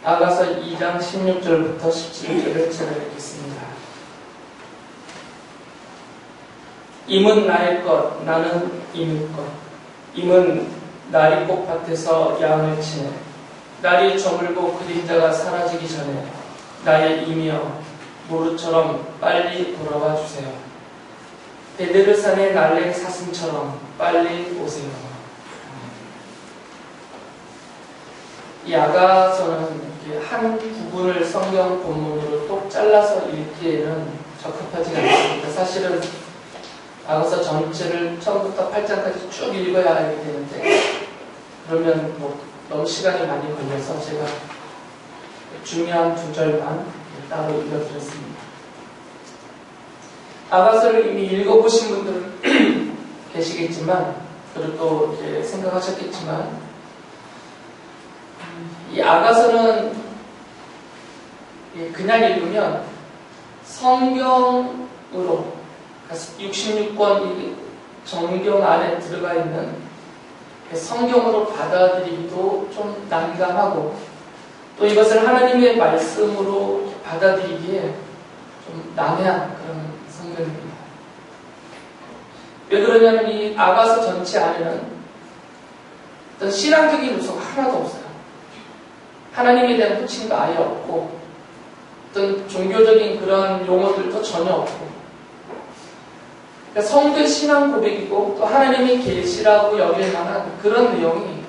아가서 2장 16절부터 17절을 제가 읽겠습니다. 임은 나의 것, 나는 임의 것. 임은 날이 꽃밭에서 양을 치네. 날이 저물고 그림자가 사라지기 전에 나의 임이여 모루처럼 빨리 돌아와 주세요. 베데르산의 날랭 사슴처럼 빨리 오세요. 이 아가서는 이렇게 한 부분을 성경 본문으로 똑 잘라서 읽기에는 적합하지가 않습니다. 사실은 아가서 전체를 처음부터 8장까지 쭉 읽어야 하게 되는데 그러면 너무 시간이 많이 걸려서 제가 중요한 2절만 따로 읽어드렸습니다. 아가서를 이미 읽어보신 분들은 계시겠지만 그리고 또 이제 생각하셨겠지만 이 아가서는 그냥 읽으면 성경으로 66권 정경 안에 들어가 있는 성경으로 받아들이기도 좀 난감하고 또 이것을 하나님의 말씀으로 받아들이기에 좀 난해한 그런 성경입니다. 왜 그러냐면 이 아가서 전체 안에는 어떤 신앙적인 요소가 하나도 없어요. 하나님에 대한 호칭도 아예 없고 어떤 종교적인 그런 용어들도 전혀 없고 그러니까 성도의 신앙 고백이고 또 하나님의 계시라고 여길 만한 그런 내용이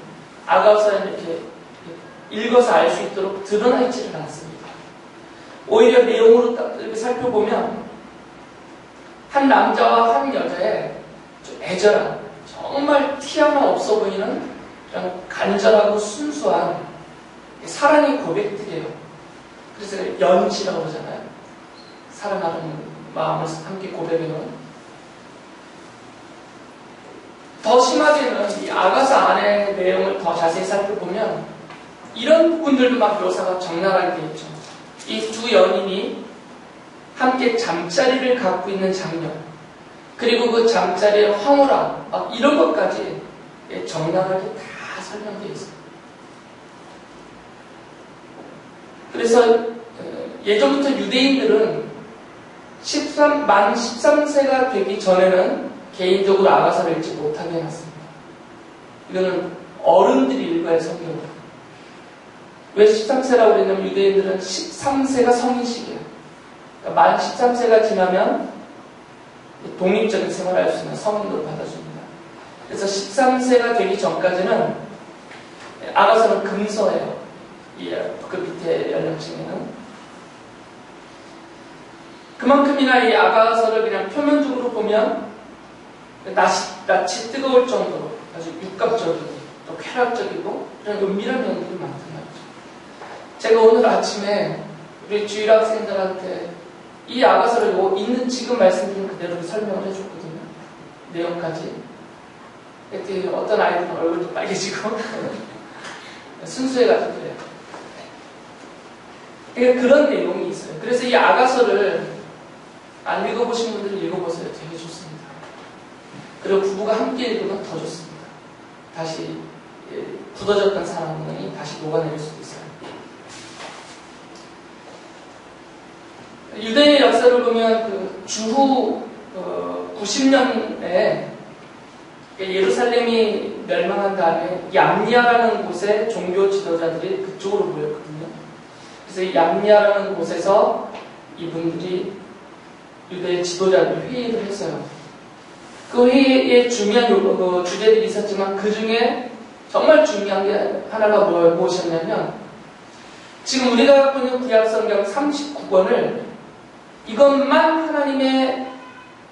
아가서에 이렇게 읽어서 알 수 있도록 드러나 있지는 않습니다. 오히려 내용으로 딱 이렇게 살펴보면 한 남자와 한 여자의 좀 애절한 정말 티 하나 없어 보이는 그냥 간절하고 순수한 사랑의 고백들이에요. 그래서 연시라고 그러잖아요. 사랑하는 마음을 함께 고백해놓은. 더 심하게는 이 아가서 안의 내용을 더 자세히 살펴보면 이런 부분들도 막 묘사가 적나라하게 되어 있죠. 이 두 연인이 함께 잠자리를 갖고 있는 장면, 그리고 그 잠자리의 황홀함, 막 이런 것까지 적나라하게 다 설명되어 있어요. 그래서 예전부터 유대인들은 만 13세가 되기 전에는 개인적으로 아가서를 읽지 못하게 해놨습니다. 이거는 어른들이 읽어야 성경을. 왜 13세라고 그랬냐면 유대인들은 13세가 성인식이에요. 그러니까 만 13세가 지나면 독립적인 생활을 할 수 있는 성인으로 받아줍니다. 그래서 13세가 되기 전까지는 아가서는 금서예요. 그 밑에 연령층에는. 그만큼이나 이 아가서를 그냥 표면적으로 보면 낯이 뜨거울 정도로 아주 육각적이고 또 쾌락적이고 그런 은밀한 면들이 많단 말이죠. 제가 오늘 아침에 우리 주일 학생들한테 이 아가서를 있는 지금 말씀드린 그대로 설명을 해줬거든요. 내용까지. 그때 어떤 아이들은 얼굴도 빨개지고 순수해가지고 그래요. 그러니까 그런 내용이 있어요. 그래서 이 아가서를 안 읽어보신 분들은 읽어보세요. 되게 좋습니다. 그리고 부부가 함께 읽으면 더 좋습니다. 다시 굳어졌던 사랑이 다시 녹아내릴 수도 있어요. 유대의 역사를 보면 그 주후 90년에 예루살렘이 멸망한 다음에 얌리아라는 곳에 종교 지도자들이 그쪽으로 모였거든요. 그래서 이 얌리아라는 곳에서 이분들이 유대의 지도자들 회의를 했어요. 그 회의에 중요한 주제들이 있었지만 그 중에 정말 중요한 게 하나가 무엇이었냐면 지금 우리가 갖고 있는 구약성경 39권을 이것만 하나님의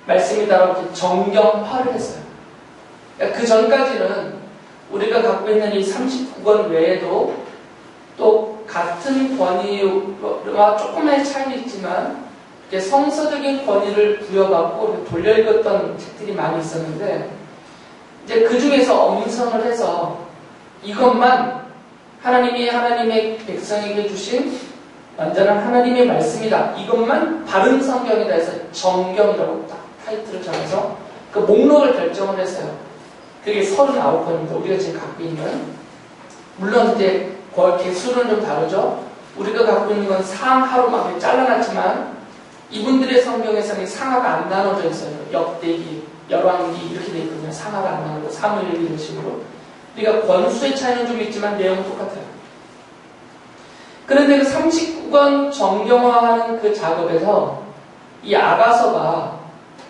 말씀이다라고 정경화를 했어요. 그러니까 그 전까지는 우리가 갖고 있는 이 39권 외에도 또 같은 권위와 조금의 차이는 있지만 성서적인 권위를 부여받고 돌려 읽었던 책들이 많이 있었는데 이제 그 중에서 엄선을 해서 이것만 하나님의 백성에게 주신 완전한 하나님의 말씀이다. 이것만 바른 성경이다 해서 정경이라고 딱 타이틀을 정해서 그 목록을 결정을 했어요. 그게 39권입니다. 우리가 지금 갖고 있는. 물론 이제 개수는 좀 다르죠. 우리가 갖고 있는 건 상하로만 잘라놨지만 이분들의 성경에서는 상하가 안 나눠져 있어요. 역대기, 열왕기 이렇게 돼 있거든요. 상하가 안 나눠져 사무엘 이런 식으로. 그러니까 권수의 차이는 좀 있지만 내용은 똑같아요. 그런데 그 39권 정경화하는 그 작업에서 이 아가서가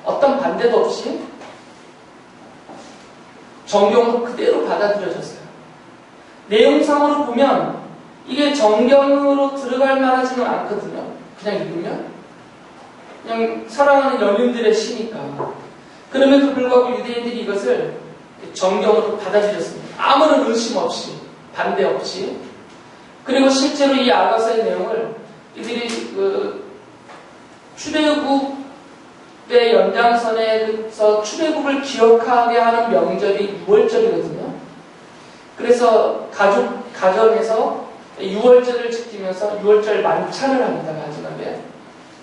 어떤 반대도 없이 정경으로 그대로 받아들여졌어요. 내용상으로 보면 이게 정경으로 들어갈 만하지는 않거든요. 그냥 읽으면. 그냥 사랑하는 연인들의 시니까. 그럼에도 불구하고 유대인들이 이것을 정경으로 받아들였습니다. 아무런 의심 없이, 반대 없이. 그리고 실제로 이 아가서의 내용을 이들이 출애굽의 연장선에서 출애굽을 기억하게 하는 명절이 6월절이거든요. 그래서 가정에서 6월절을 지키면서 6월절 만찬을 합니다. 마지막에.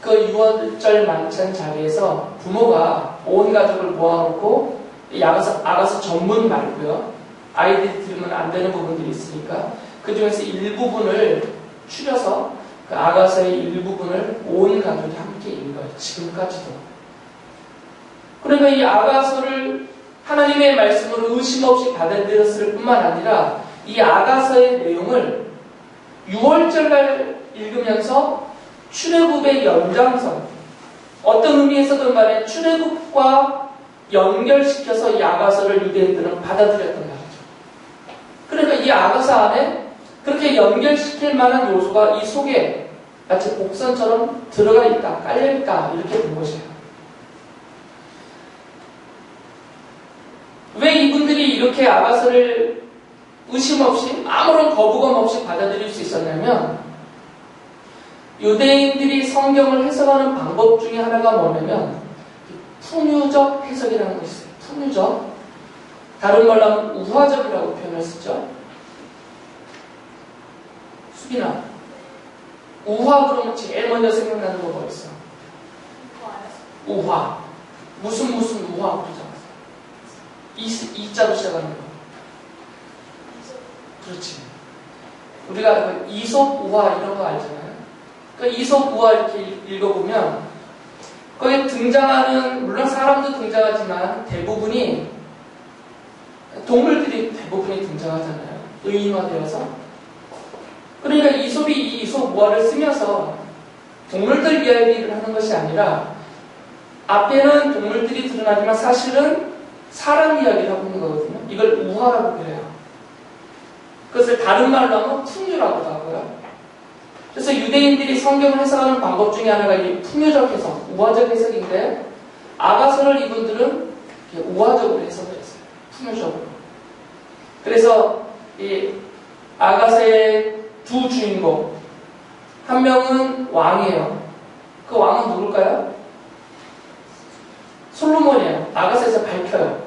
그 6월절 만찬 자리에서 부모가 온 가족을 모아놓고 아가서 전문 말고요. 아이들이 들으면 안 되는 부분들이 있으니까 그 중에서 일부분을 추려서 그 아가서의 일부분을 온 가족이 함께 읽어요. 지금까지도. 그러니까 이 아가서를 하나님의 말씀으로 의심 없이 받아들였을 뿐만 아니라 이 아가서의 내용을 6월절날 읽으면서 출애굽의 연장선, 어떤 의미에서든 간에 출애굽과 연결시켜서 이 아가서를 유대인들은 받아들였던 거죠. 그러니까 이 아가서 안에 그렇게 연결시킬 만한 요소가 이 속에 마치 복선처럼 들어가 있다, 깔려있다 이렇게 된 것이에요. 왜 이분들이 이렇게 아가서를 의심 없이 아무런 거부감 없이 받아들일 수 있었냐면 유대인들이 성경을 해석하는 방법 중에 하나가 뭐냐면 풍유적 해석이라는 것이 있어요. 풍유적. 다른 말로 하면 우화적이라고 표현을 쓰죠. 수빈아, 우화 그러면 제일 먼저 생각나는 거 뭐 있어? 우화. 무슨 우화 그러잖아. 이자로 시작하는 거. 그렇지. 우리가 이솝 우화 이런 거 알잖아요. 그 이솝 우화 이렇게 읽어보면 거기에 등장하는, 물론 사람도 등장하지만 대부분이 동물들이 대부분이 등장하잖아요. 의인화되어서. 그러니까 이솝이 이 이솝 우화를 쓰면서 동물들 이야기를 하는 것이 아니라 앞에는 동물들이 드러나지만 사실은 사람 이야기를 하고 있는 거거든요. 이걸 우화라고 그래요. 그것을 다른 말로 하면 풍유라고도 하고요. 그래서 유대인들이 성경을 해석하는 방법 중에 하나가 이 풍유적 해석, 우화적 해석인데 아가서를 이분들은 우화적으로 해석을 했어요. 풍유적으로. 그래서 이 아가서의 두 주인공, 한 명은 왕이에요. 그 왕은 누굴까요? 솔로몬이에요. 아가서에서 밝혀요.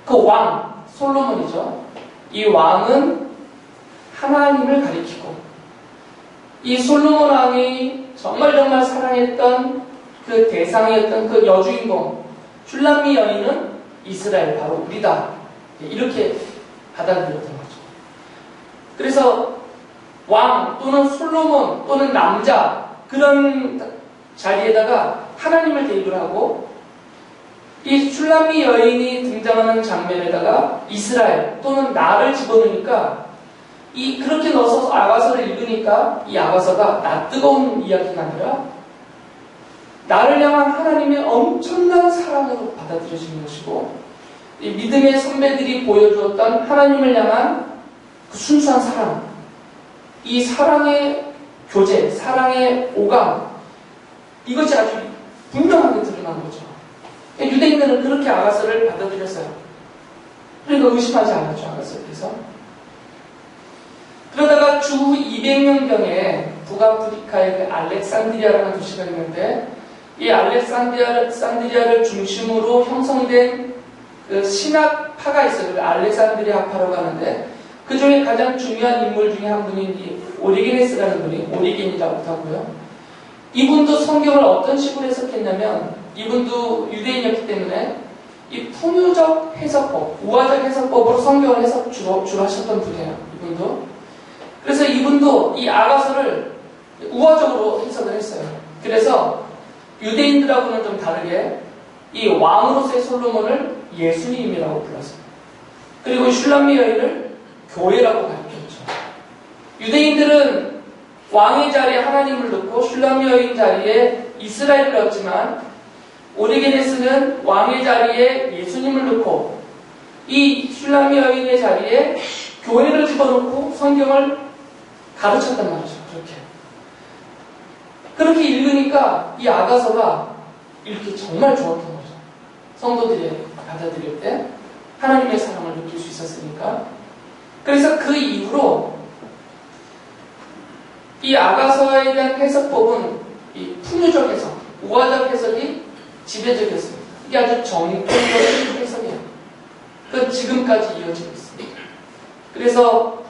그 왕, 솔로몬이죠. 이 왕은 하나님을 가리키고 이 솔로몬 왕이 정말 사랑했던 그 대상이었던 그 여주인공 슐람미 여인은 이스라엘, 바로 우리다. 이렇게 받아들였던 거죠. 그래서 왕 또는 솔로몬 또는 남자 그런 자리에다가 하나님을 대입을 하고 이 슐람미 여인이 등장하는 장면에다가 이스라엘 또는 나를 집어넣으니까 그렇게 넣어서 아가서를 읽으니까 이 아가서가 나 뜨거운 이야기가 아니라 나를 향한 하나님의 엄청난 사랑으로 받아들여지는 것이고 이 믿음의 선배들이 보여주었던 하나님을 향한 그 순수한 사랑, 이 사랑의 교제, 사랑의 오감, 이것이 아주 분명하게 드러난 거죠. 유대인들은 그렇게 아가서를 받아들였어요. 그러니까 의심하지 않았죠, 아가서에서. 그러다가 주 200년경에 북아프리카의 그 알렉산드리아라는 도시가 있는데 이 알렉산드리아를 중심으로 형성된 그 신학파가 있어요. 그 알렉산드리아파라고 하는데 그 중에 가장 중요한 인물 중에 한 분이 오리게네스라는 분이 오리겐이라고 하고요. 이분도 성경을 어떤 식으로 해석했냐면 이분도 유대인이었기 때문에 이 풍유적 해석법, 우화적 해석법으로 성경을 주로 하셨던 분이에요. 이분도. 그래서 이분도 이 아가서를 우화적으로 해석을 했어요. 그래서 유대인들하고는 좀 다르게 이 왕으로서의 솔로몬을 예수님이라고 불렀어요. 그리고 슐람미 여인을 교회라고 가르쳤죠. 유대인들은 왕의 자리에 하나님을 넣고 슐람미 여인 자리에 이스라엘을 넣었지만 오리게네스는 왕의 자리에 예수님을 넣고 이 슐람미 여인의 자리에 교회를 집어넣고 성경을 가르쳤단 말이죠. 그렇게 읽으니까 이 아가서가 읽기 정말 좋았던 거죠. 성도들이 받아들일 때 하나님의 사랑을 느낄 수 있었으니까. 그래서 그 이후로 이 아가서에 대한 해석법은 이 풍요적 해석, 우화적 해석이 지배적이었습니다. 이게 아주 정통적인 해석이에요. 그 지금까지 이어지고 있습니다. 그래서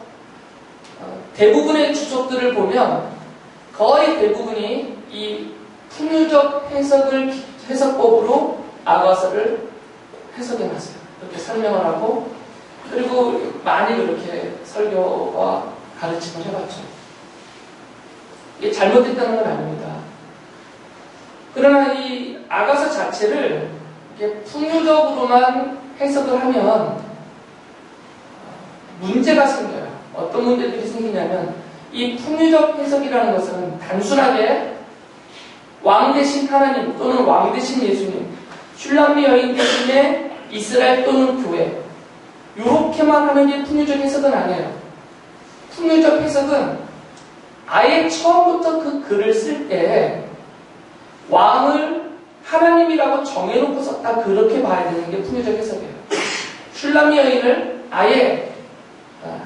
대부분의 주석들을 보면 거의 대부분이 이 풍요적 해석법으로 아가서를 해석해놨어요. 이렇게 설명을 하고 그리고 많이 그렇게 설교와 가르침을 해봤죠. 이게 잘못됐다는 건 아닙니다. 그러나 이 아가서 자체를 이렇게 풍요적으로만 해석을 하면 문제가 생겨요. 어떤 문제들이 생기냐면 이 풍요적 해석이라는 것은 단순하게 왕 대신 하나님 또는 왕 대신 예수님, 슐람미 여인 대신에 이스라엘 또는 교회 이렇게만 하는 게 풍요적 해석은 아니에요. 풍요적 해석은 아예 처음부터 그 글을 쓸 때 왕을 하나님이라고 정해놓고 썼다 그렇게 봐야 되는 게 풍요적 해석이에요. 슐람미 여인을 아예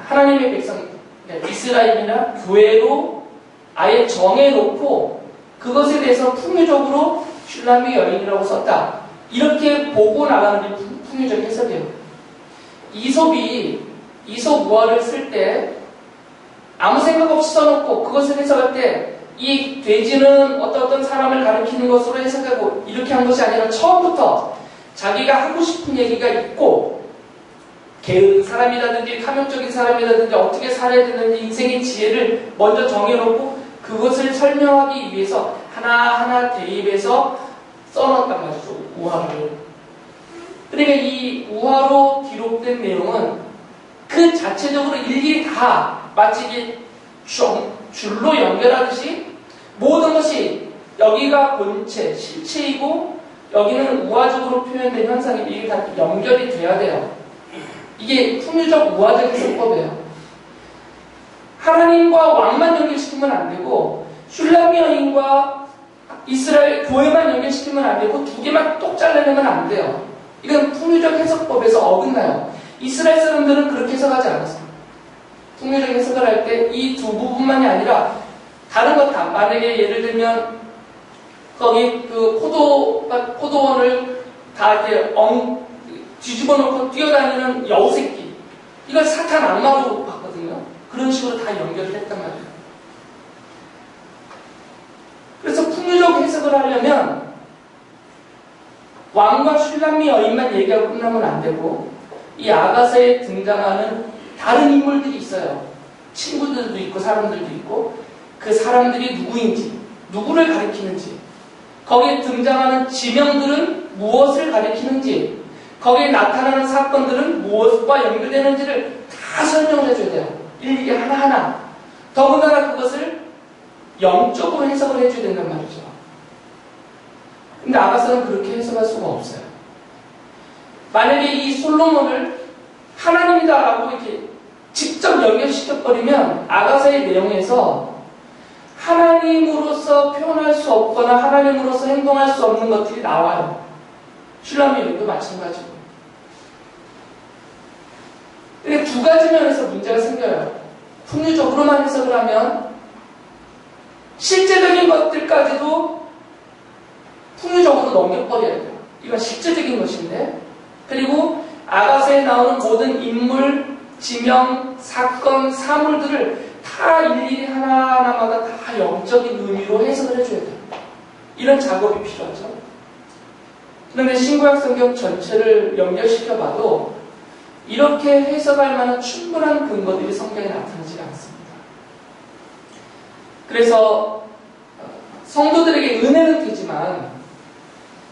하나님의 백성 이스라엘이나 교회로 아예 정해놓고 그것에 대해서 풍요적으로 슐람미 여인이라고 썼다. 이렇게 보고 나가는 게 풍요적 해석이에요. 이솝 우화를 쓸 때 아무 생각 없이 써놓고 그것을 해석할 때 이 돼지는 어떤 사람을 가리키는 것으로 해석하고 이렇게 한 것이 아니라 처음부터 자기가 하고 싶은 얘기가 있고 게으른 사람이라든지 탐욕적인 사람이라든지 어떻게 살아야 되는지 인생의 지혜를 먼저 정해놓고 그것을 설명하기 위해서 하나하나 대입해서 써놨단 말이죠. 우화를. 그러니까 이 우화로 기록된 내용은 그 자체적으로 일일이 다 마치 이게 줄로 연결하듯이 모든 것이 여기가 본체, 실체이고 여기는 우화적으로 표현된 현상이 이게 다 연결이 돼야 돼요. 이게 풍요적 우화적 해석법이에요. 하나님과 왕만 연결시키면 안 되고 슐람미 여인과 이스라엘 교회만 연결시키면 안 되고 두 개만 똑 잘라내면 안 돼요. 이건 풍요적 해석법에서 어긋나요. 이스라엘 사람들은 그렇게 해석하지 않았어요. 풍요적 해석을 할 때 이 두 부분만이 아니라 다른 것 다 만약에 예를 들면 거기 그 포도원을 다 이렇게 뒤집어 놓고 뛰어다니는 여우새끼 이걸 사탄 악마로 봤거든요. 그런 식으로 다 연결을 했단 말이에요. 그래서 풍요적 해석을 하려면 왕과 슐람미 여인만 얘기하고 끝나면 안 되고 이 아가서에 등장하는 다른 인물들이 있어요. 친구들도 있고 사람들도 있고 그 사람들이 누구인지 누구를 가리키는지 거기에 등장하는 지명들은 무엇을 가리키는지 거기에 나타나는 사건들은 무엇과 연결되는지를 다 설명을 해줘야 돼요. 일일이 하나하나. 더군다나 그것을 영적으로 해석을 해줘야 된단 말이죠. 근데 아가서는 그렇게 해석할 수가 없어요. 만약에 이 솔로몬을 하나님이다라고 이렇게 직접 연결시켜버리면 아가서의 내용에서 하나님으로서 표현할 수 없거나 하나님으로서 행동할 수 없는 것들이 나와요. 슐람미 여인도 마찬가지고. 근데 두 가지 면에서 문제가 생겨요. 풍요적으로만 해석을 하면 실제적인 것들까지도 풍요적으로 넘겨버려야 돼요. 이건 실제적인 것인데 그리고 아가서에 나오는 모든 인물, 지명, 사건, 사물들을 다 일일이 하나하나마다 다 영적인 의미로 해석을 해줘야 돼요. 이런 작업이 필요하죠. 그런데 신구약 성경 전체를 연결시켜봐도 이렇게 해석할 만한 충분한 근거들이 성경에 나타나지 않습니다. 그래서 성도들에게 은혜는 되지만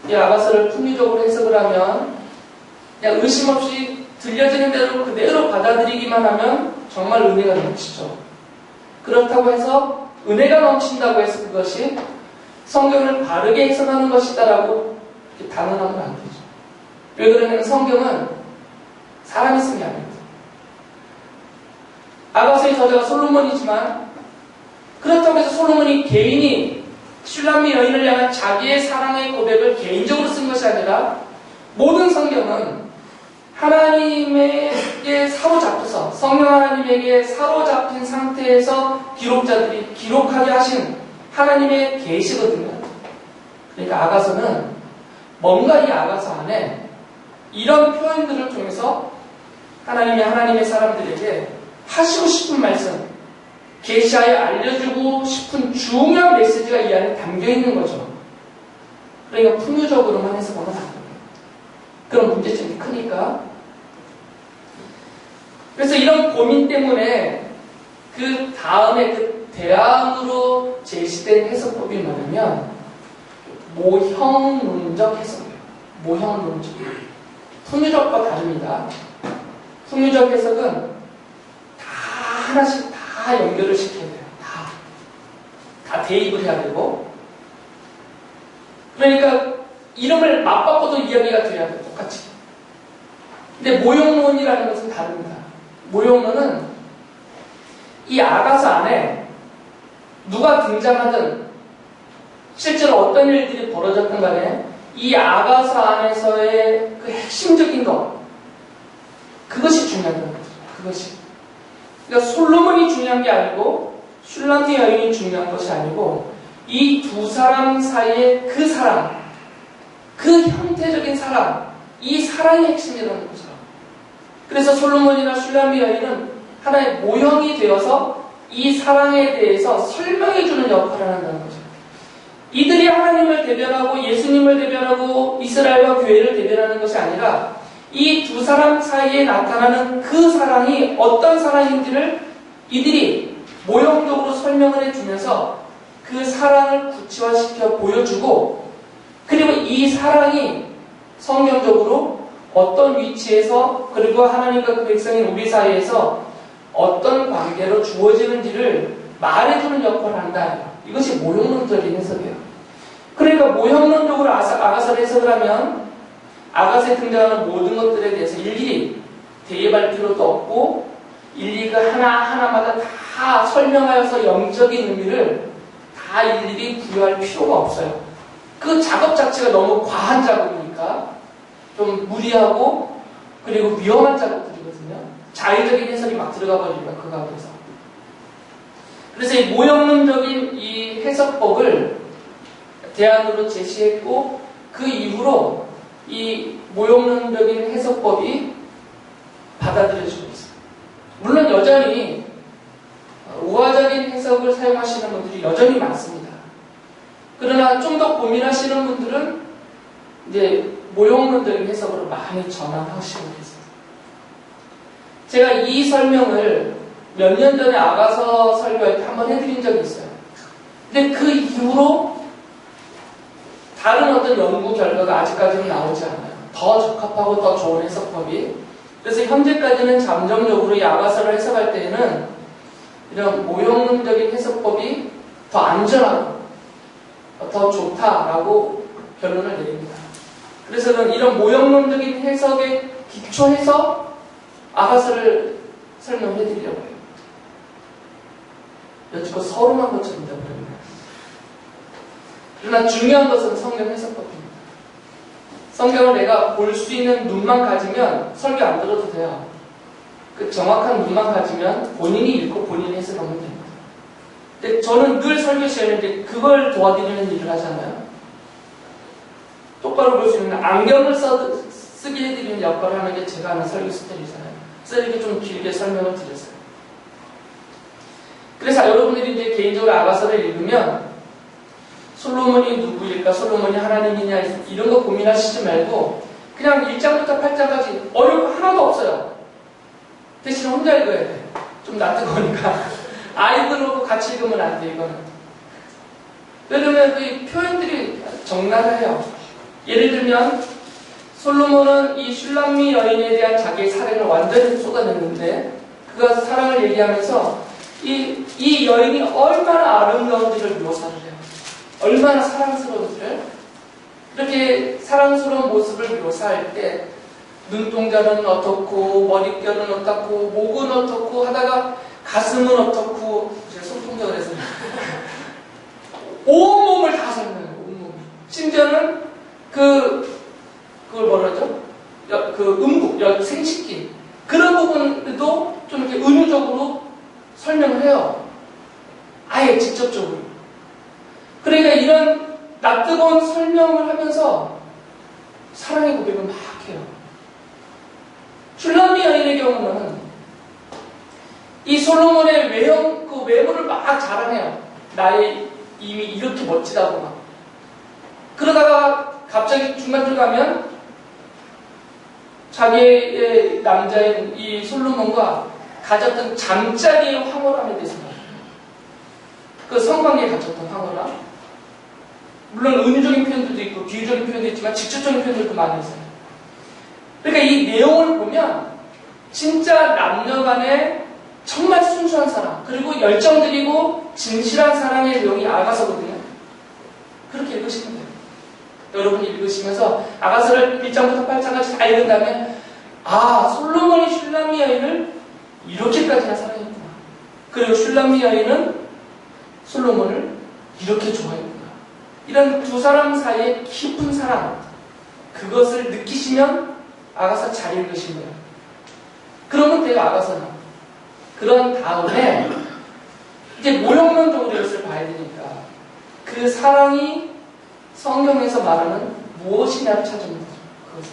이 아가서를 풍류적으로 해석을 하면 그냥 의심 없이 들려지는 대로 그대로 받아들이기만 하면 정말 은혜가 넘치죠. 그렇다고 해서 은혜가 넘친다고 해서 그것이 성경을 바르게 해석하는 것이다라고 단언하면 안 되죠. 왜 그러냐면 성경은 사람이 쓴 게 아닙니다. 아가서의 저자가 솔로몬이지만 그렇다고 해서 솔로몬이 개인이 슐람미 여인을 향한 자기의 사랑의 고백을 개인적으로 쓴 것이 아니라 모든 성경은 하나님에게 사로잡혀서 성령 하나님에게 사로잡힌 상태에서 기록자들이 기록하게 하신 하나님의 계시거든요. 그러니까 아가서는 뭔가 이 아가서 안에 이런 표현들을 통해서 하나님의 사람들에게 하시고 싶은 말씀, 계시하여 알려주고 싶은 중요한 메시지가 이 안에 담겨 있는 거죠. 그러니까 풍요적으로만 해석하면 안 돼요. 그런 문제점이 크니까. 그래서 이런 고민 때문에 그 다음에 그 대안으로 제시된 해석법이 뭐냐면 모형론적 해석이에요. 모형론적. 풍요적과 다릅니다. 풍요적 해석은 다 하나씩 다 연결을 시켜야 돼요. 다 대입을 해야 되고. 그러니까 이름을 맞바꿔도 이야기가 돼야 돼요. 똑같이. 근데 모형론이라는 것은 다릅니다. 모형론은 이 아가서 안에 누가 등장하든 실제로 어떤 일들이 벌어졌든 간에 이 아가서 안에서의 그 핵심적인 것, 그것이 중요한 겁니다. 그것이. 그러니까 솔로몬이 중요한 게 아니고 슐람미 여인이 중요한 것이 아니고 이 두 사람 사이의 그 사랑, 그 형태적인 사랑, 이 사랑의 핵심이라는 거죠. 그래서 솔로몬이나 슐람미 여인은 하나의 모형이 되어서 이 사랑에 대해서 설명해주는 역할을 한다는 거죠. 이들이 하나님을 대변하고 예수님을 대변하고 이스라엘과 교회를 대변하는 것이 아니라 이 두 사람 사이에 나타나는 그 사랑이 어떤 사랑인지를 이들이 모형적으로 설명을 해주면서 그 사랑을 구체화시켜 보여주고, 그리고 이 사랑이 성경적으로 어떤 위치에서 그리고 하나님과 그 백성인 우리 사이에서 어떤 관계로 주어지는지를 말해주는 역할을 한다. 이것이 모형론적인 해석이에요. 그러니까 모형론적으로 아가서를 해석을 하면 아가서에 등장하는 모든 것들에 대해서 일일이 대입할 필요도 없고 일일이 하나하나마다 다 설명하여서 영적인 의미를 다 일일이 부여할 필요가 없어요. 그 작업 자체가 너무 과한 작업이니까 좀 무리하고 그리고 위험한 작업들이거든요. 자의적인 해석이 막 들어가 버리니까 그 가운데서. 그래서 이 모형론적인 이 해석법을 대안으로 제시했고 그 이후로 이 모형론적인 해석법이 받아들여지고 있어요. 물론 여전히 우화적인 해석을 사용하시는 분들이 여전히 많습니다. 그러나 좀 더 고민하시는 분들은 이제 모형론적인 해석으로 많이 전환하시고 계세요. 제가 이 설명을 몇 년 전에 아가서 설교할 때 한번 해드린 적이 있어요. 근데 그 이후로 다른 어떤 연구 결과가 아직까지는 나오지 않아요. 더 적합하고 더 좋은 해석법이. 그래서 현재까지는 잠정적으로 이 아가서를 해석할 때에는 이런 모형론적인 해석법이 더 안전하고 더 좋다라고 결론을 내립니다. 그래서 저는 이런 모형론적인 해석에 기초해서 아가서를 설명해 드리려고 해요. 여지껏 서론한 것처럼 되어버립니다. 그러나 중요한 것은 성경 해석법입니다. 성경을 내가 볼 수 있는 눈만 가지면 설교 안 들어도 돼요. 그 정확한 눈만 가지면 본인이 읽고 본인이 해석하면 됩니다. 근데 저는 늘 설교 시간에 그걸 도와드리는 일을 하잖아요. 똑바로 볼 수 있는 안경을 쓰게 해드리는 역할을 하는 게 제가 하는 설교 스타일이잖아요. 그래서 이렇게 좀 길게 설명을 드렸어요. 그래서 여러분들이 이제 개인적으로 아가서를 읽으면 솔로몬이 누구일까? 솔로몬이 하나님이냐? 이런 거 고민하시지 말고 그냥 1장부터 8장까지 어려운 거 하나도 없어요. 대신 혼자 읽어야 돼요. 좀 낯뜨거우니까. 아이들하고 같이 읽으면 안 돼, 이거는. 그러면 그 표현들이 적나라해요. 예를 들면 솔로몬은 이 슐람미 여인에 대한 자기의 사랑을 완전히 쏟아냈는데 그가 사랑을 얘기하면서 이 여인이 얼마나 아름다운지를 묘사를 해요. 얼마나 사랑스러운지를. 이렇게 사랑스러운 모습을 묘사할 때 눈동자는 어떻고 머릿결은 어떻고 목은 어떻고 하다가 가슴은 어떻고 제가 손동작을 해서 온몸을 다 설명해요. 온몸. 심지어는 그걸 뭐라죠? 그 음부, 생식기 그런 부분도 좀 이렇게 은유적으로 설명을 해요. 아예 직접적으로. 그러니까 이런 낯뜨거운 설명을 하면서 사랑의 고백을 막 해요. 슐람미 여인의 경우는 이 솔로몬의 외모를 막 자랑해요. 나의 이미 이렇게 멋지다고 막. 그러다가 갑자기 중간쯤 가면 자기의 남자인 이 솔로몬과 가졌던 잠자리의 황홀함에 대해서 그 성관계에 갇혔던 황홀함. 물론 은유적인 표현들도 있고 비유적인 표현도 있지만 직접적인 표현들도 많이 있어요. 그러니까 이 내용을 보면 진짜 남녀 간의 정말 순수한 사랑 그리고 열정들이고 진실한 사랑의 내용이 아가서거든요. 그렇게 읽으시면 돼요. 여러분이 읽으시면서 아가서를 1장부터 8장까지 다 읽은 다음에 솔로몬이 슐람미 여인을 이렇게까지나 사랑했구나. 그리고 슐람미 여인은 솔로몬을 이렇게 좋아했구나. 이런 두 사람 사이의 깊은 사랑 그것을 느끼시면 아가서 잘 읽으신 거예요. 그러면 돼요. 아가서는. 그런 다음에 이제 모형론적으로 이것을 봐야 되니까 그 사랑이 성경에서 말하는 무엇이냐를 찾으면 되죠. 그것을.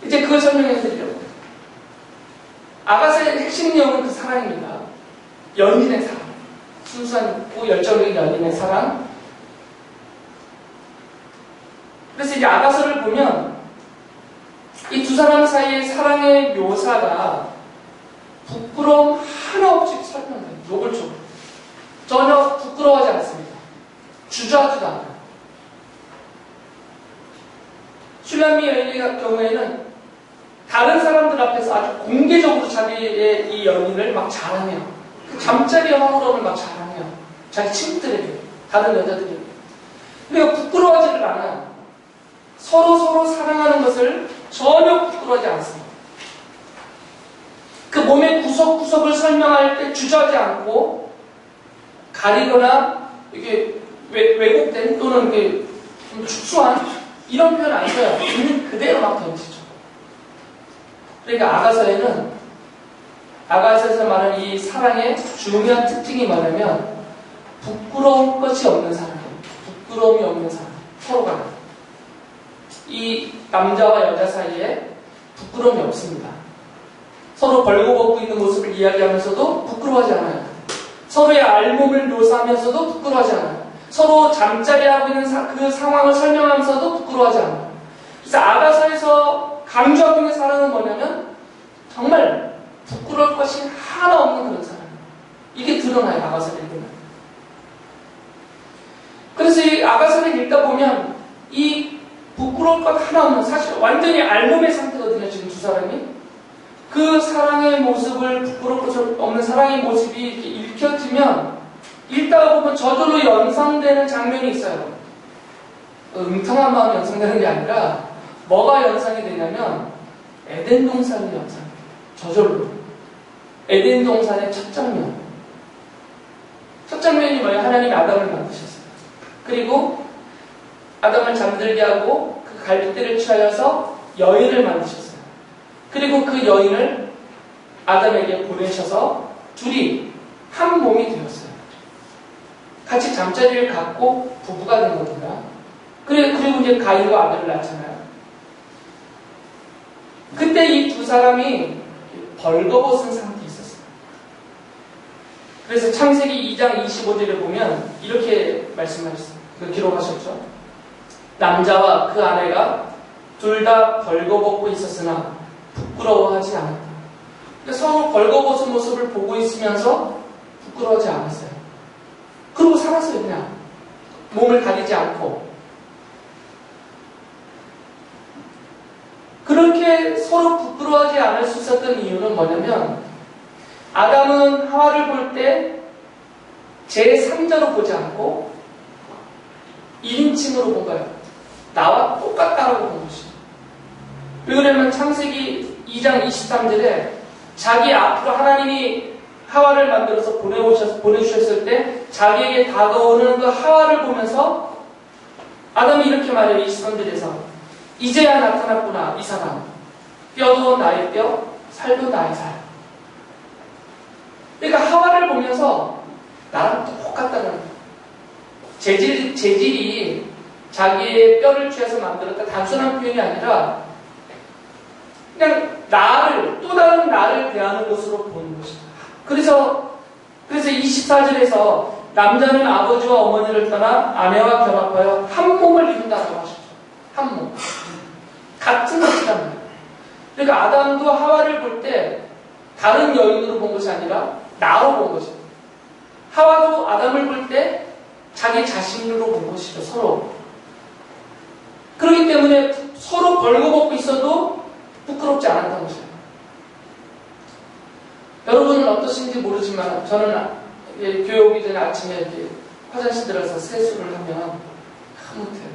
이제 그걸 설명해 드리려고. 아가서의 핵심 내용은 그 사랑입니다. 연인의 사랑. 순수하고 열정적인 연인의 사랑. 그래서 이제 아가서를 보면 이 두 사람 사이의 사랑의 묘사가 부끄러움 하나 없이 설명돼요. 노골적으로. 전혀 부끄러워하지 않습니다. 주저하지도 않아요. 슐람미 여인의 경우에는 다른 사람들 앞에서 아주 공개적으로 자기의 이 연인을 막 자랑해요. 그 잠자리의 황홀함을 막 자랑해요. 자기 친구들에게, 다른 여자들에게. 그리고 부끄러워하지를 않아요. 서로 사랑하는 것을 전혀 부끄러워하지 않습니다. 그 몸의 구석구석을 설명할 때 주저하지 않고 가리거나 이게 왜곡된 또는 이게 좀 축소한 이런 표현 안 써요. 있는 그대로 막 던지죠. 그러니까 아가서에서 말하는 이 사랑의 중요한 특징이 뭐냐면 부끄러운 것이 없는 사랑이에요. 부끄러움이 없는 사랑. 서로가. 이 남자와 여자 사이에 부끄러움이 없습니다. 서로 벌거벗고 있는 모습을 이야기하면서도 부끄러워하지 않아요. 서로의 알몸을 묘사하면서도 부끄러워하지 않아요. 서로 잠자리하고 있는 그 상황을 설명하면서도 부끄러워하지 않아요. 그래서 아가서에서 강조하고 있는 사랑은 뭐냐면 정말 부끄러울 것이 하나 없는 그런 사랑이에요. 이게 드러나요. 아가서를 읽으면. 그래서 이 아가서를 읽다 보면 이 부끄러울 것 하나 없는 사실 완전히 알몸의 상태거든요. 지금 두 사람이. 그 사랑의 모습을 부끄러울 것 없는 사랑의 모습이 이렇게 읽혀지면 읽다가 보면 저절로 연상되는 장면이 있어요. 웅탕한 마음이 연상되는 게 아니라 뭐가 연상이 되냐면 에덴 동산이 연상이 돼요. 저절로. 에덴 동산의 첫 장면. 첫 장면이 뭐예요? 하나님이 아담을 만드셨어요. 그리고 아담을 잠들게 하고 그 갈대를 취하여서 여인을 만드셨어요. 그리고 그 여인을 아담에게 보내셔서 둘이 한 몸이 되었어요. 같이 잠자리를 갖고 부부가 된 겁니다. 그리고 이제 가인과 아벨을 낳잖아요. 그때 이 두 사람이 벌거벗은 상태에 있었어요. 그래서 창세기 2장 25절에 보면 이렇게 말씀하셨어요. 기록하셨죠. 남자와 그 아내가 둘 다 벌거벗고 있었으나 부끄러워하지 않았다. 서로 벌거벗은 모습을 보고 있으면서 부끄러워하지 않았어요. 그러고 살았어요. 그냥 몸을 가리지 않고. 그렇게 서로 부끄러워하지 않을 수 있었던 이유는 뭐냐면 아담은 하와를 볼 때 제3자로 보지 않고 1인칭으로 본 거예요. 나와 똑같다라고 본 것이죠. 왜 그러냐면 창세기 2장 23절에 자기 앞으로 하나님이 하와를 만들어서 보내주셨을 때 자기에게 다가오는 그 하와를 보면서 아담이 이렇게 말해요. 23절에서 이제야 나타났구나 이 사람. 뼈도 나의 뼈, 살도 나의 살. 그러니까 하와를 보면서 나랑 똑같다는 거예요. 재질이 자기의 뼈를 취해서 만들었다 단순한 표현이 아니라 그냥 나를, 또 다른 나를 대하는 것으로 보는 것입니다. 그래서 24절에서 남자는 아버지와 어머니를 떠나 아내와 결합하여 한 몸을 이룬다고 하셨죠. 한 몸. 같은 것이란 말이에요. 그러니까 아담도 하와를 볼 때 다른 여인으로 본 것이 아니라 나로 본 것입니다. 하와도 아담을 볼 때 자기 자신으로 본 것이죠. 서로. 그렇기 때문에 서로 벌거벗고 있어도 부끄럽지 않았던 것이에요. 여러분은 어떠신지 모르지만 저는 교회 오기 전에 아침에 이렇게 화장실 들어서 세수를 하면 못해요.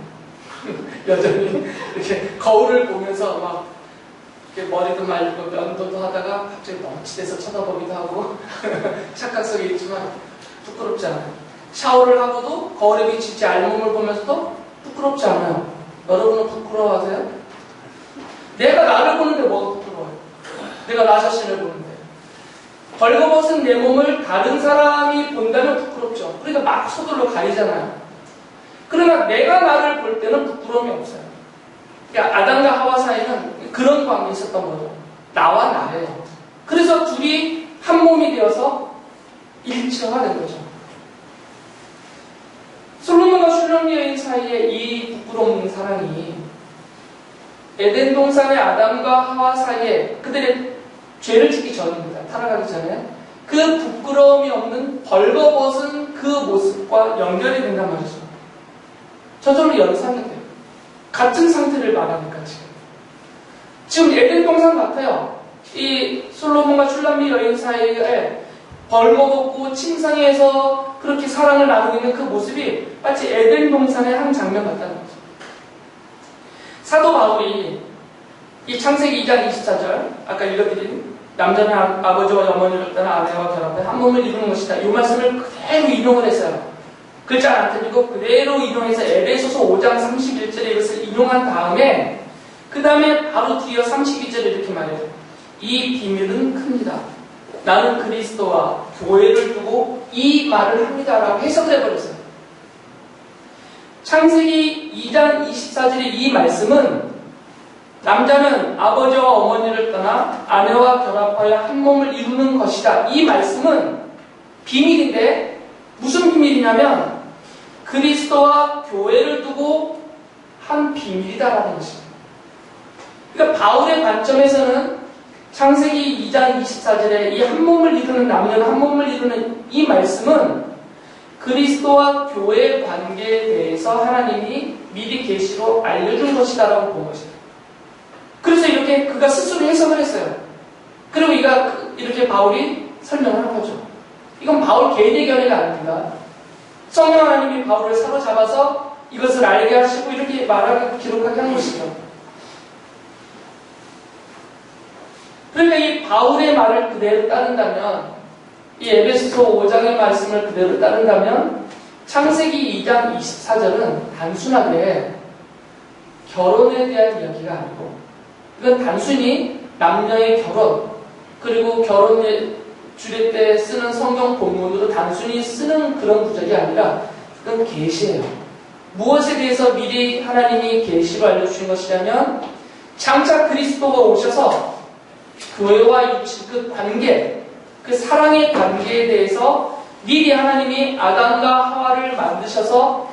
여전히 이렇게 거울을 보면서 막 이렇게 머리도 말리고 면도도 하다가 갑자기 멈칫해서 쳐다보기도 하고 착각 속에 있지만 부끄럽지 않아요. 샤워를 하고도 거울에 비친 제 알몸을 보면서도 부끄럽지 않아요. 여러분은 부끄러워하세요? 내가 나를 보는데 뭐가 부끄러워요? 내가 나 자신을 보는데. 벌거벗은 내 몸을 다른 사람이 본다면 부끄럽죠. 그러니까 막 서둘러 가리잖아요. 그러나 내가 나를 볼 때는 부끄러움이 없어요. 그러니까 아담과 하와 사이는 그런 관계가 있었던 거죠. 나와 나예요. 그래서 둘이 한 몸이 되어서 일체화된 거죠. 솔로몬과 슐롬 여인 사이의 이 부끄러운 사랑이 에덴 동산의 아담과 하와 사이에 그들의 죄를 짓기 전입니다. 타락하기 전에 그 부끄러움이 없는 벌거벗은 그 모습과 연결이 된단 말이죠. 저절로 연상이 돼요. 같은 상태를 말하니까 지금 에덴 동산 같아요. 이 솔로몬과 슐람미 여인 사이에 벌거벗고 침상에서 그렇게 사랑을 나누고 있는 그 모습이 마치 에덴 동산의 한 장면 같다는 거죠. 사도 바울이 이 창세기 2장 24절 아까 읽어드린 남자는 아버지와 어머니를 떠나 아내와 결합해 한 몸을 이루는 것이다. 이 말씀을 그대로 인용을 했어요. 글자를 안 틀리고 그대로 인용해서 에베소서 5장 31절에 이것을 인용한 다음에 그 다음에 바로 뒤어 32절에 이렇게 말해요. 이 비밀은 큽니다. 나는 그리스도와 교회를 두고 이 말을 합니다라고 해석을 해버렸어요. 창세기 2장 24절의 이 말씀은 남자는 아버지와 어머니를 떠나 아내와 결합하여 한 몸을 이루는 것이다. 이 말씀은 비밀인데 무슨 비밀이냐면 그리스도와 교회를 두고 한 비밀이다라는 것입니다. 그러니까 바울의 관점에서는 창세기 2장 24절에 이 한 몸을 이루는 남녀는 한 몸을 이루는 이 말씀은 그리스도와 교회의 관계에 대해서 하나님이 미리 계시로 알려준 것이다라고 본 것입니다. 그래서 이렇게 그가 스스로 해석을 했어요. 그리고 이렇게 바울이 설명을 한 거죠. 이건 바울 개인의 견해가 아닙니다. 성령 하나님이 바울을 사로잡아서 이것을 알게 하시고 이렇게 말하게 기록하게 한 것이죠. 그러니까 이 바울의 말을 그대로 따른다면 이 에베소서 5장의 말씀을 그대로 따른다면 창세기 2장 24절은 단순하게 결혼에 대한 이야기가 아니고 이건 단순히 남녀의 결혼 그리고 결혼의 주례 때 쓰는 성경 본문으로 단순히 쓰는 그런 구절이 아니라 그건 계시예요. 무엇에 대해서 미리 하나님이 계시로 알려주신 것이냐면 장차 그리스도가 오셔서 교회와 유치 그 관계 그 사랑의 관계에 대해서 미리 하나님이 아담과 하와를 만드셔서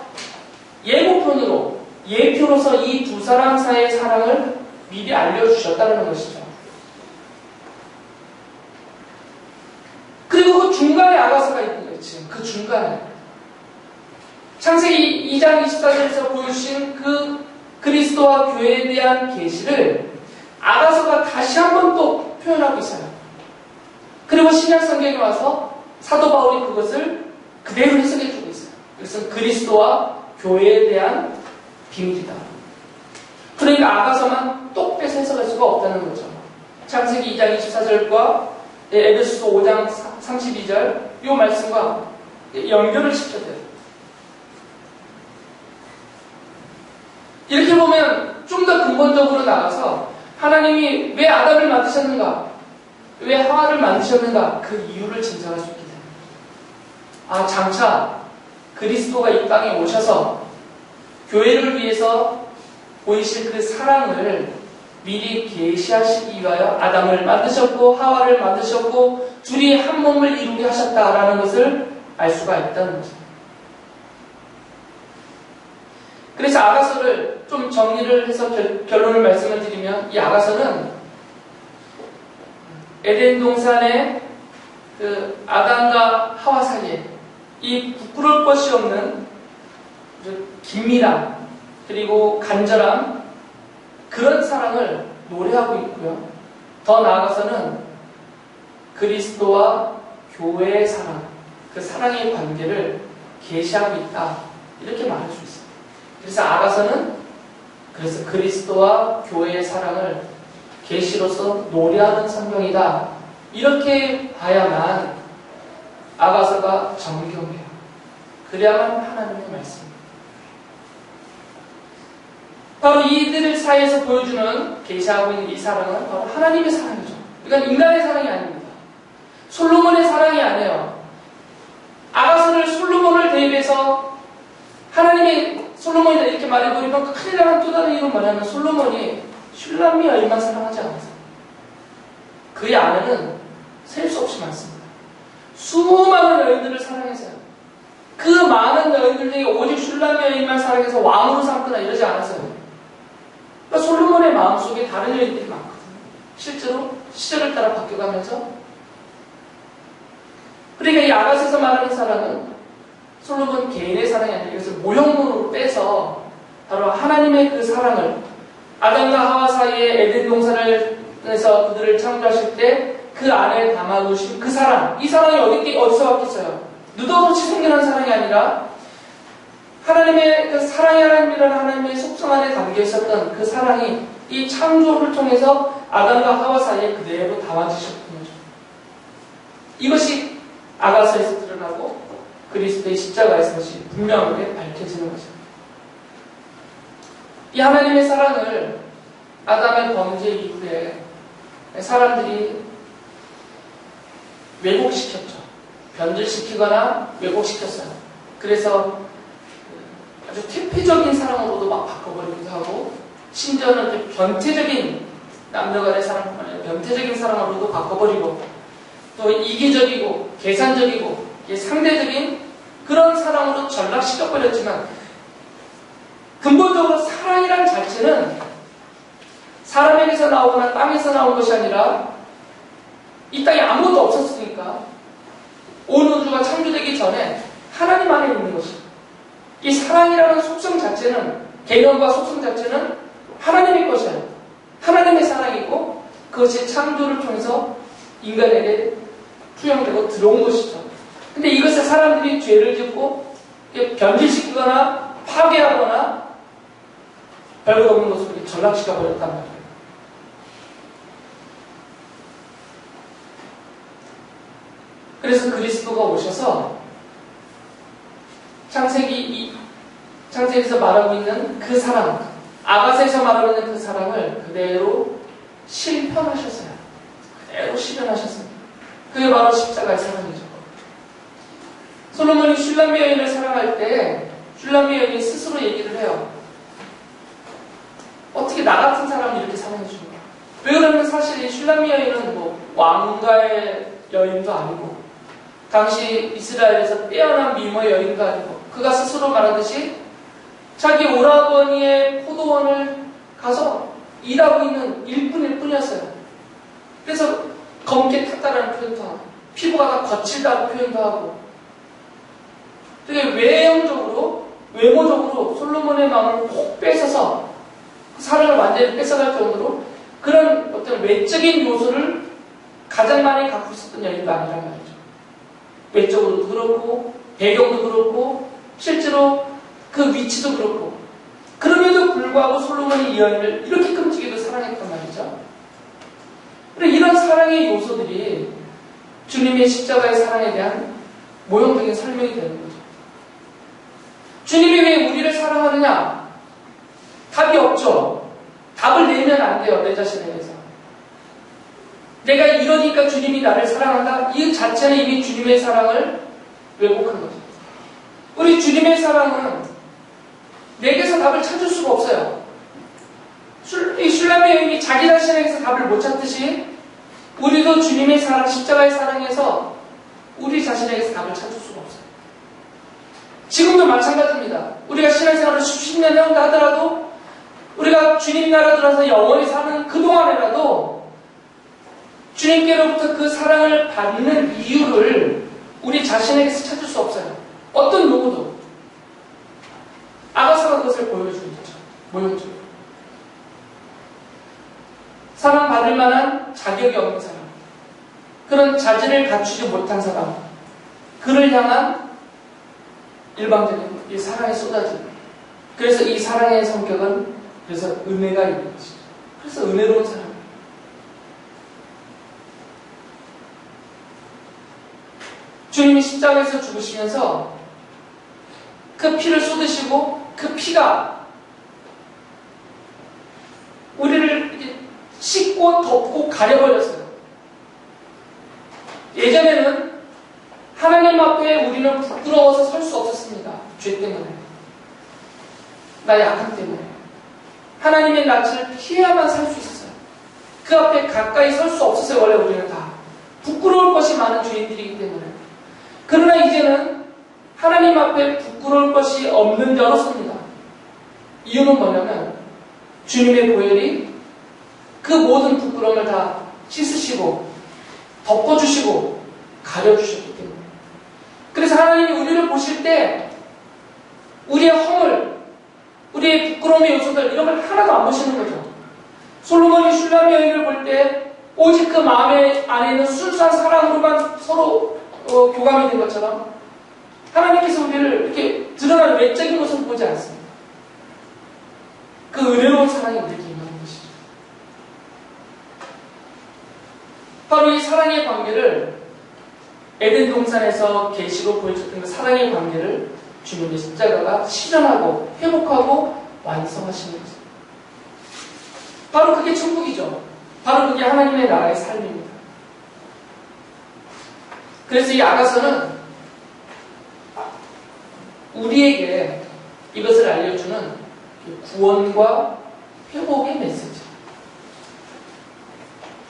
예고편으로 예표로서 이 두 사람 사이의 사랑을 미리 알려주셨다는 것이죠. 그리고 그 중간에 아가서가 있는 거예요. 지금 그 중간에 창세기 2장 24절에서 보여주신 그 그리스도와 교회에 대한 계시를 아가서가 다시 한번 또 표현하고 있어요. 그리고 신약 성경에 와서 사도 바울이 그것을 그대로 해석해주고 있어요. 그래서 그리스도와 교회에 대한 비밀이다. 그러니까 아가서만 똑 빼서 해석할 수가 없다는 거죠. 창세기 2장 24절과 에베소서 5장 32절 이 말씀과 연결을 시켜야 돼요. 이렇게 보면 좀 더 근본적으로 나가서 하나님이 왜 아담을 만드셨는가? 왜 하와를 만드셨는가? 그 이유를 짐작할 수 있게 됩니다. 아, 장차 그리스도가 이 땅에 오셔서 교회를 위해서 보이실 그 사랑을 미리 계시하시기 위하여 아담을 만드셨고 하와를 만드셨고 둘이 한 몸을 이루게 하셨다라는 것을 알 수가 있다는 거죠. 그래서 아가서를 좀 정리를 해서 결론을 말씀을 드리면 이 아가서는 에덴 동산의 그 아담과 하와 사이에 이 부끄러울 것이 없는 긴밀함 그리고 간절함 그런 사랑을 노래하고 있고요. 더 나아가서는 그리스도와 교회의 사랑 그 사랑의 관계를 계시하고 있다 이렇게 말할 수 있습니다. 그래서 아가서는 그래서 그리스도와 교회의 사랑을 계시로서 노래하는 성경이다. 이렇게 봐야만 아가서가 정경이에요. 그래야만 하나님의 말씀입니다. 바로 이들 사이에서 보여주는 계시하고 있는 이 사랑은 바로 하나님의 사랑이죠. 이건 인간의 사랑이 아닙니다. 솔로몬의 사랑이 아니에요. 아가서를 솔로몬을 대입해서 하나님의 솔로몬이다 이렇게 말해버리면 큰일 나는 또 다른 이유는 뭐냐면 솔로몬이 슐람미 여인만 사랑하지 않았어요. 그의 아내는 셀 수 없이 많습니다. 수많은 여인들을 사랑했어요. 그 많은 여인들 중에 오직 슐람미 여인만 사랑해서 왕으로 삼거나 이러지 않았어요. 그러니까 솔로몬의 마음속에 다른 여인들이 많거든요. 실제로 시절을 따라 바뀌어가면서 그러니까 이 아가서에서 말하는 사랑은 솔로몬 개인의 사랑이 아니라 이것을 모형문으로 빼서 바로 하나님의 그 사랑을 아담과 하와 사이에 에덴 동산에서 그들을 창조하실 때 그 안에 담아두신 그 사랑 이 사랑이 어디서 왔겠어요? 느닷없이 생겨난 사랑이 아니라 하나님의 그 사랑의 하나님이라는 하나님의 속성 안에 담겨 있었던 그 사랑이 이 창조를 통해서 아담과 하와 사이에 그대로 담아지셨던 거죠. 이것이 아가서에서 드러나고 그리스도의 십자가에서 것이 분명하게 밝혀지는 거죠. 이 하나님의 사랑을 아담의 범죄 이후에 사람들이 왜곡시켰죠. 변질시키거나 왜곡시켰어요. 그래서 아주 퇴폐적인 사랑으로도 막 바꿔버리기도 하고 심지어는 변태적인 남녀간의 사랑뿐만 아니라 변태적인 사랑으로도 바꿔버리고 또 이기적이고 계산적이고 상대적인 그런 사랑으로 전락시켜버렸지만 근본적으로 사랑이란 자체는 사람에게서 나오거나 땅에서 나온 것이 아니라 이 땅에 아무것도 없었으니까 온 우주가 창조되기 전에 하나님 안에 있는 것이죠. 이 사랑이라는 속성 자체는 개념과 속성 자체는 하나님의 것이에요. 하나님의 사랑이고 그것이 창조를 통해서 인간에게 투영되고 들어온 것이죠. 근데 이것을 사람들이 죄를 짓고 변질시키거나 파괴하거나 별것 없는 것으로 전락시켜버렸단 말이에요. 그래서 그리스도가 오셔서 창세기에서 말하고 있는 그 사랑, 아가서에서 말하고 있는 그 사랑을 그대로 실현하셨어요. 그대로 실현하셨습니다. 그게 바로 십자가의 사랑이죠. 솔로몬이 슐람미 여인을 사랑할 때 슐람미 여인이 스스로 얘기를 해요. 어떻게 나 같은 사람을 이렇게 사랑해 주는 거야? 왜 그러면 사실 이 슐람미 여인은 뭐 왕가의 여인도 아니고 당시 이스라엘에서 빼어난 미모의 여인도 아니고 그가 스스로 말하듯이 자기 오라버니의 포도원을 가서 일하고 있는 일꾼일 뿐이었어요. 그래서 검게 탔다라는 표현도 하고 피부가 다 거칠다고 표현도 하고 되게 외형적으로 외모적으로 솔로몬의 마음을 콕 뺏어서 사랑을 완전히 뺏어갈 정도로 그런 어떤 외적인 요소를 가장 많이 갖고 있었던 여인도 아니란 말이죠. 외적으로도 그렇고 배경도 그렇고 실제로 그 위치도 그렇고 그럼에도 불구하고 솔로몬이 이 여인을 이렇게 끔찍이도 사랑했단 말이죠. 그리고 이런 사랑의 요소들이 주님의 십자가의 사랑에 대한 모형적인 설명이 되는 거죠. 주님이 왜 우리를 사랑하느냐? 답이 없죠. 답을 내면 안 돼요. 내 자신에 대해서. 내가 이러니까 주님이 나를 사랑한다? 이 자체는 이미 주님의 사랑을 왜곡한 거죠. 우리 주님의 사랑은 내게서 답을 찾을 수가 없어요. 이 슐라미 여인이 자기 자신에게서 답을 못 찾듯이 우리도 주님의 사랑, 십자가의 사랑에서 우리 자신에게서 답을 찾을 수가 없어요. 지금도 마찬가지입니다. 우리가 신앙생활을 수십 년 해온다 하더라도 우리가 주님 나라 들어서 영원히 사는 그동안이라도 주님께로부터 그 사랑을 받는 이유를 우리 자신에게서 찾을 수 없어요. 어떤 누구도. 아가서가 그것을 보여주는 거죠. 모형적으로. 사랑받을 만한 자격이 없는 사람. 그런 자질을 갖추지 못한 사람. 그를 향한 일방적인 이 사랑의 쏟아짐. 그래서 이 사랑의 성격은 그래서 은혜가 있는 것이죠. 그래서 은혜로운 사람. 주님이 십자가에서 죽으시면서 그 피를 쏟으시고 그 피가 우리를 이렇게 씻고 덮고 가려버렸어요. 예전에는 하나님 앞에 우리는 부끄러워서 설 수 없었습니다. 죄 때문에. 나의 악함 때문에. 하나님의 낯을 피해야만 살 수 있었어요. 그 앞에 가까이 설 수 없었어요. 원래 우리는 다. 부끄러울 것이 많은 죄인들이기 때문에. 그러나 이제는 하나님 앞에 부끄러울 것이 없는 자로 섭니다. 이유는 뭐냐면 주님의 보혈이 그 모든 부끄러움을 다 씻으시고 덮어주시고 가려주셨기 때문에. 그래서 하나님이 우리를 보실 때 우리의 허물, 우리의 부끄러움의 요소들 이런 걸 하나도 안 보시는 거죠. 솔로몬이 슐라미 여인을 볼 때 오직 그 마음의 안에 있는 순수한 사랑으로만 서로 교감이 된 것처럼 하나님께서 우리를 이렇게 드러나는 외적인 것을 보지 않습니다. 그 은혜로운 사랑이 우리에게 임하는 것이죠. 바로 이 사랑의 관계를 에덴 동산에서 계시로 보여줬던 그 사랑의 관계를 주님의 십자가가 실현하고 회복하고 완성하시는 거죠. 바로 그게 천국이죠. 바로 그게 하나님의 나라의 삶입니다. 그래서 이 아가서는 우리에게 이것을 알려주는 구원과 회복의 메시지.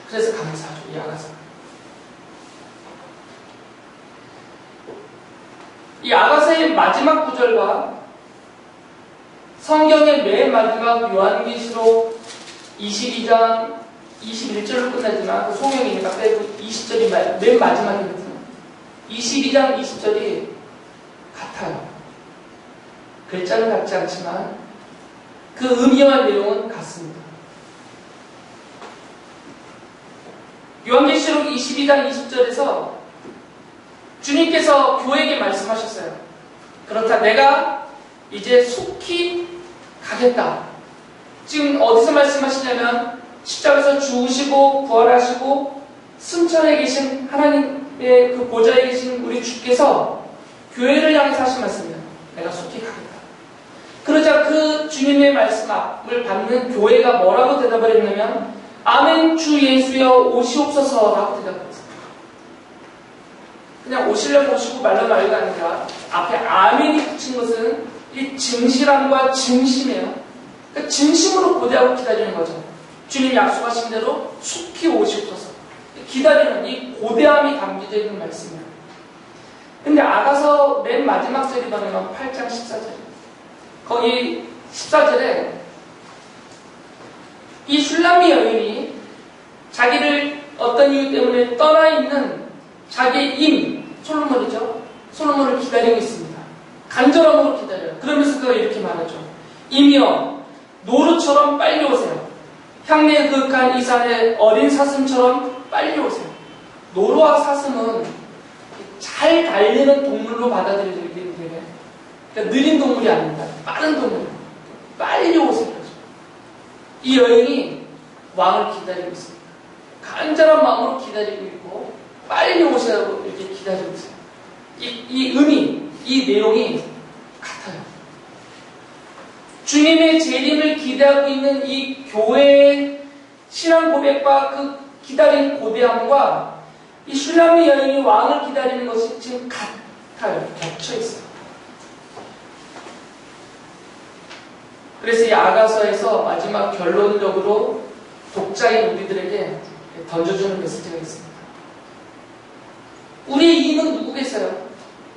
그래서 감사하죠, 이 아가서. 이 아가서의 마지막 구절과 성경의 맨 마지막 요한계시록 22장 21절로 끝나지만 그 송영이니까 빼고 20절이 맨 마지막이거든요. 22장 20절이 같아요. 글자는 같지 않지만 그 의미와 내용은 같습니다. 요한계시록 22장 20절에서 주님께서 교회에게 말씀하셨어요. 그렇다, 내가 이제 속히 가겠다. 지금 어디서 말씀하시냐면 십자가에서 죽으시고 부활하시고 승천에 계신 하나님의 그 보좌에 계신 우리 주께서 교회를 향해서 하신 말씀이에요. 내가 속히 가겠다. 그러자 그 주님의 말씀을 받는 교회가 뭐라고 대답을 했냐면 아멘 주 예수여 오시옵소서라고 대답했어요. 그냥 오시려면 오시고 말려면 말려가 아니라 앞에 아멘이 붙인 것은 이 진실함과 진심이에요. 그러니까 진심으로 고대하고 기다리는 거죠. 주님 약속하신 대로 속히 오시옵소서. 기다리는 이 고대함이 담겨져 있는 말씀이에요. 근데 아가서 맨 마지막 절이 보면 8장 14절이에요. 거기 14절에 이 슐라미 여인이 자기를 어떤 이유 때문에 떠나 있는 자기의 임, 솔로몬이죠. 솔로몬을 기다리고 있습니다. 간절함으로 기다려요. 그러면서 그가 이렇게 말하죠. 이미여 노루처럼 빨리 오세요. 향내에 그윽한 이 산의 어린 사슴처럼 빨리 오세요. 노루와 사슴은 잘 달리는 동물로 받아들여지기 때문에 그러니까 느린 동물이 아닙니다. 빠른 동물. 빨리 오세요. 이 여인이 왕을 기다리고 있습니다. 간절한 마음으로 기다리고 있고 빨리 오시라고 이렇게 기다리고 있어요. 이 의미, 이 내용이 같아요. 주님의 재림을 기대하고 있는 이 교회의 신앙 고백과 그 기다린 고대함과 이 슐라미 여인이 왕을 기다리는 것이 지금 같아요. 겹쳐 있어요. 그래서 이 아가서에서 마지막 결론적으로 독자인 우리들에게 던져주는 메시지가 있습니다. 우리의 이익은 누구겠어요?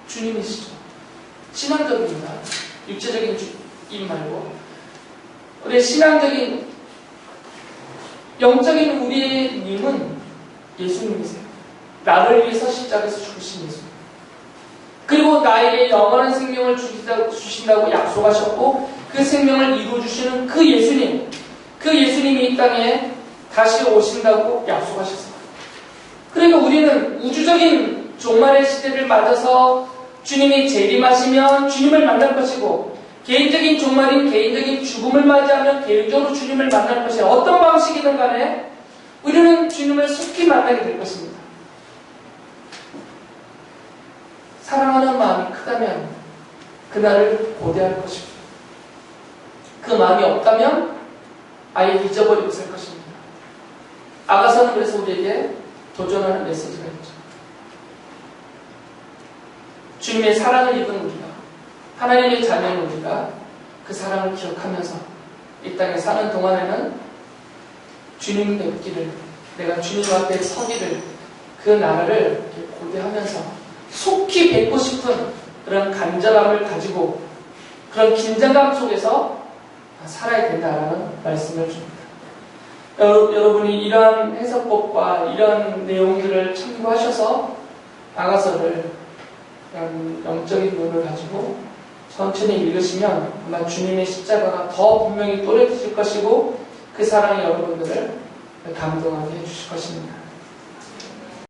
주님이시죠. 신앙적입니다. 육체적인 이익 말고 우리의 신앙적인 영적인 우리의 님은 예수님이세요. 나를 위해서 십자가에서 죽으신 예수님. 그리고 나에게 영원한 생명을 주신다고 약속하셨고 그 생명을 이루어주시는 그 예수님. 그 예수님이 이 땅에 다시 오신다고 약속하셨어요. 그러니까 우리는 우주적인 종말의 시대를 맞아서 주님이 재림하시면 주님을 만날 것이고 개인적인 종말인 개인적인 죽음을 맞이하면 개인적으로 주님을 만날 것이에요. 어떤 방식이든 간에 우리는 주님을 속히 만나게 될 것입니다. 사랑하는 마음이 크다면 그날을 고대할 것이고 그 마음이 없다면 아예 잊어버리고 살 것입니다. 아가서는 그래서 우리에게 도전하는 메시지가 있죠. 주님의 사랑을 입은 우리가 하나님의 자녀인 우리가 그 사랑을 기억하면서 이 땅에 사는 동안에는 주님 뵙기를 내가 주님 앞에 서기를 그 나라를 고대하면서 속히 뵙고 싶은 그런 간절함을 가지고 그런 긴장감 속에서 살아야 된다라는 말씀을 줍니다. 여러분이 이러한 해석법과 이런 내용들을 참고하셔서 아가서를 영적인 눈을 가지고 천천히 읽으시면 아마 주님의 십자가가 더 분명히 또렷해질 것이고 그 사랑이 여러분들을 감동하게 해주실 것입니다.